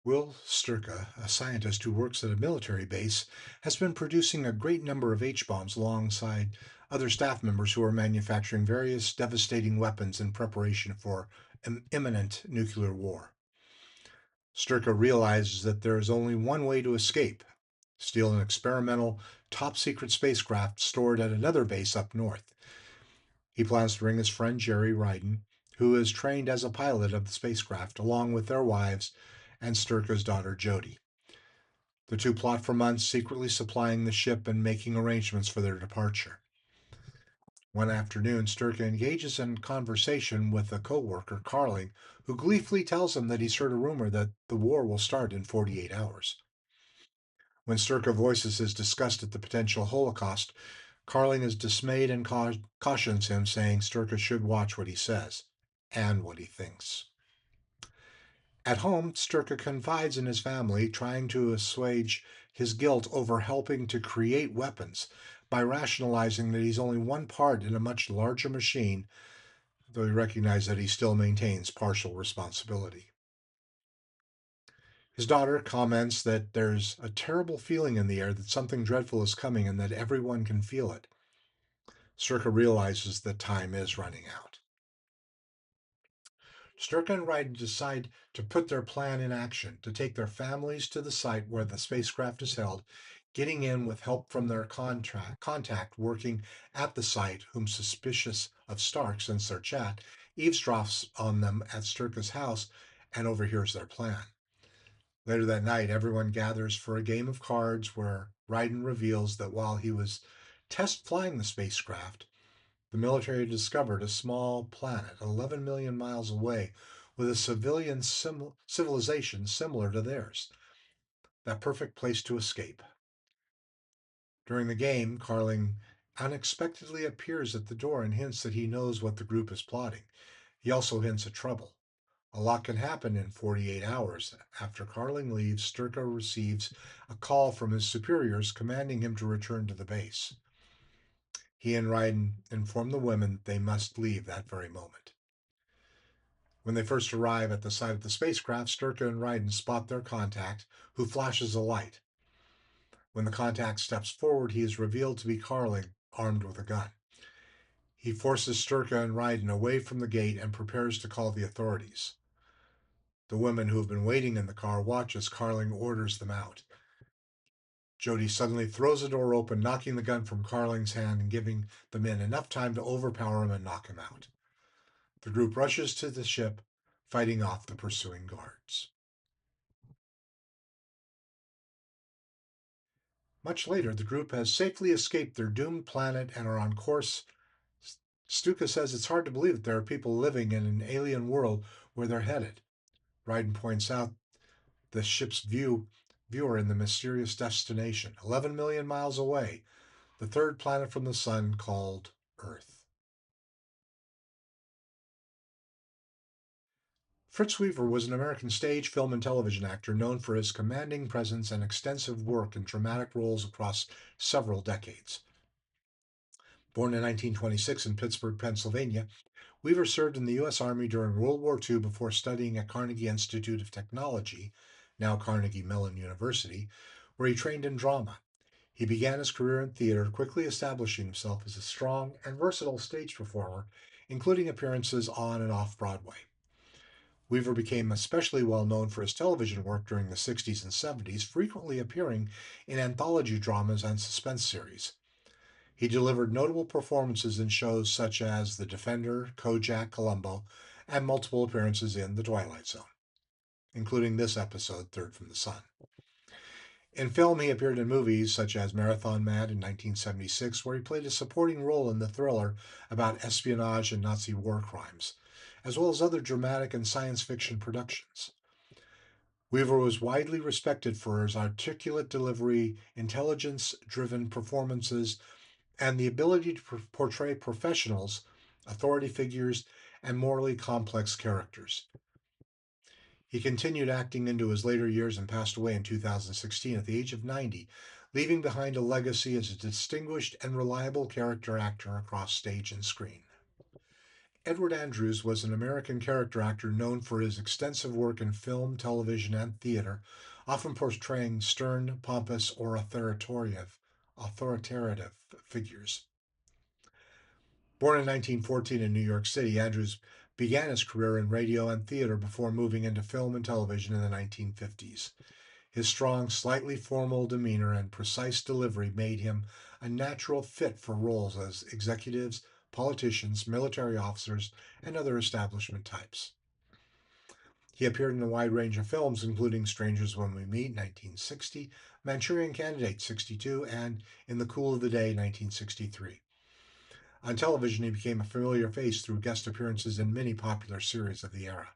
Will Sturka, a scientist who works at a military base, has been producing a great number of H-bombs alongside other staff members who are manufacturing various devastating weapons in preparation for imminent nuclear war. Sturka realizes that there is only one way to escape: steal an experimental, top secret spacecraft stored at another base up north. He plans to bring his friend Jerry Ryden, who is trained as a pilot of the spacecraft, along with their wives and Sturka's daughter Jody. The two plot for months, secretly supplying the ship and making arrangements for their departure. One afternoon, Sturka engages in conversation with a co-worker, Carling, who gleefully tells him that he's heard a rumor that the war will start in 48 hours. When Sturka voices his disgust at the potential Holocaust, Carling is dismayed and cautions him, saying Sturka should watch what he says and what he thinks. At home, Sturka confides in his family, trying to assuage his guilt over helping to create weapons by rationalizing that he's only one part in a much larger machine, though he recognizes that he still maintains partial responsibility. His daughter comments that there's a terrible feeling in the air that something dreadful is coming and that everyone can feel it. Sturka realizes that time is running out. Sturka and Ryder decide to put their plan in action, to take their families to the site where the spacecraft is held, getting in with help from their contact working at the site, whom suspicious of Stark since their chat, eavesdrops on them at Sturka's house and overhears their plan. Later that night, everyone gathers for a game of cards where Ryden reveals that while he was test flying the spacecraft, the military discovered a small planet 11 million miles away with a civilian civilization similar to theirs. That perfect place to escape. During the game, Carling unexpectedly appears at the door and hints that he knows what the group is plotting. He also hints at trouble. A lot can happen in 48 hours. After Carling leaves, Sturka receives a call from his superiors commanding him to return to the base. He and Ryden inform the women they must leave that very moment. When they first arrive at the site of the spacecraft, Sturka and Ryden spot their contact, who flashes a light. When the contact steps forward, he is revealed to be Carling, armed with a gun. He forces Sturka and Ryden away from the gate and prepares to call the authorities. The women who have been waiting in the car watch as Carling orders them out. Jody suddenly throws the door open, knocking the gun from Carling's hand and giving the men enough time to overpower him and knock him out. The group rushes to the ship, fighting off the pursuing guards. Much later, the group has safely escaped their doomed planet and are on course. Stuka says it's hard to believe that there are people living in an alien world where they're headed. Ryden points out the ship's viewer in the mysterious destination, 11 million miles away, the third planet from the sun called Earth. Fritz Weaver was an American stage, film, and television actor known for his commanding presence and extensive work in dramatic roles across several decades. Born in 1926 in Pittsburgh, Pennsylvania, Weaver served in the U.S. Army during World War II before studying at Carnegie Institute of Technology, now Carnegie Mellon University, where he trained in drama. He began his career in theater, quickly establishing himself as a strong and versatile stage performer, including appearances on and off Broadway. Weaver became especially well known for his television work during the 60s and 70s, frequently appearing in anthology dramas and suspense series. He delivered notable performances in shows such as The Defender, Kojak, Columbo, and multiple appearances in The Twilight Zone, including this episode, Third from the Sun. In film, he appeared in movies such as Marathon Man in 1976, where he played a supporting role in the thriller about espionage and Nazi war crimes, as well as other dramatic and science fiction productions. Weaver was widely respected for his articulate delivery, intelligence driven performances, and the ability to portray professionals, authority figures, and morally complex characters. He continued acting into his later years and passed away in 2016 at the age of 90, leaving behind a legacy as a distinguished and reliable character actor across stage and screen. Edward Andrews was an American character actor known for his extensive work in film, television, and theater, often portraying stern, pompous, or authoritative figures. Born in 1914 in New York City, Andrews began his career in radio and theater before moving into film and television in the 1950s. His strong, slightly formal demeanor and precise delivery made him a natural fit for roles as executives, politicians, military officers, and other establishment types. He appeared in a wide range of films, including Strangers When We Meet, 1960, Manchurian Candidate, 62, and In the Cool of the Day, 1963. On television, he became a familiar face through guest appearances in many popular series of the era.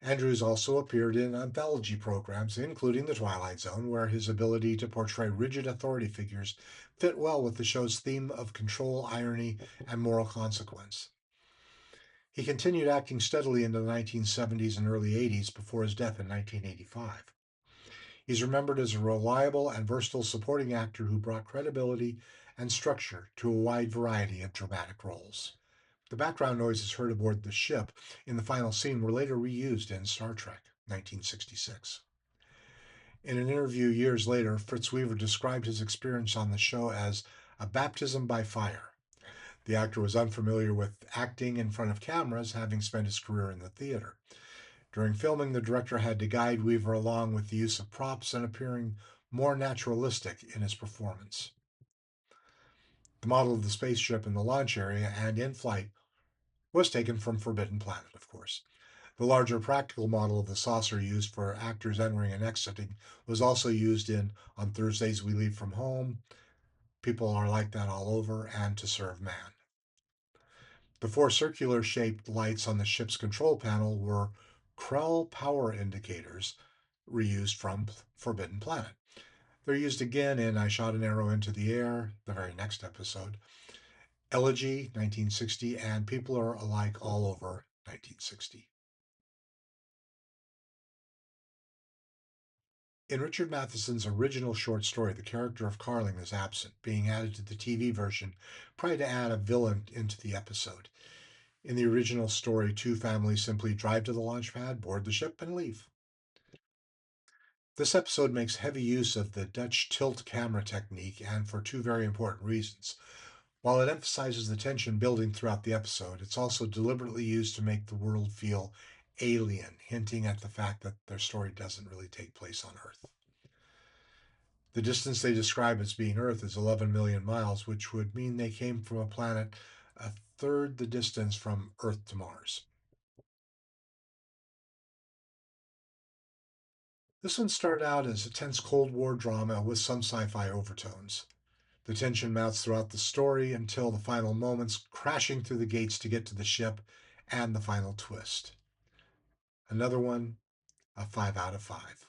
Andrews also appeared in anthology programs, including The Twilight Zone, where his ability to portray rigid authority figures fit well with the show's theme of control, irony, and moral consequence. He continued acting steadily into the 1970s and early 80s before his death in 1985. He's remembered as a reliable and versatile supporting actor who brought credibility and structure to a wide variety of dramatic roles. The background noises heard aboard the ship in the final scene were later reused in Star Trek 1966. In an interview years later, Fritz Weaver described his experience on the show as a baptism by fire. The actor was unfamiliar with acting in front of cameras, having spent his career in the theater. During filming, the director had to guide Weaver along with the use of props and appearing more naturalistic in his performance. The model of the spaceship in the launch area and in flight was taken from Forbidden Planet, of course. The larger practical model of the saucer used for actors entering and exiting was also used in On Thursdays We Leave From Home, People Are Like That All Over, and To Serve Man. The four circular shaped lights on the ship's control panel were Krell power indicators reused from Forbidden Planet. They're used again in I Shot an Arrow into the Air, the very next episode, Elegy, 1960, and People Are Alike All Over, 1960. In Richard Matheson's original short story, the character of Carling is absent, being added to the TV version prior to add a villain into the episode. In the original story, two families simply drive to the launch pad, board the ship, and leave. This episode makes heavy use of the Dutch tilt camera technique, and for two very important reasons. While it emphasizes the tension building throughout the episode, it's also deliberately used to make the world feel alien, hinting at the fact that their story doesn't really take place on Earth. The distance they describe as being Earth is 11 million miles, which would mean they came from a planet a third the distance from Earth to Mars. This one started out as a tense Cold War drama with some sci fi overtones. The tension mounts throughout the story until the final moments, crashing through the gates to get to the ship, and the final twist. Another one, a 5 out of 5.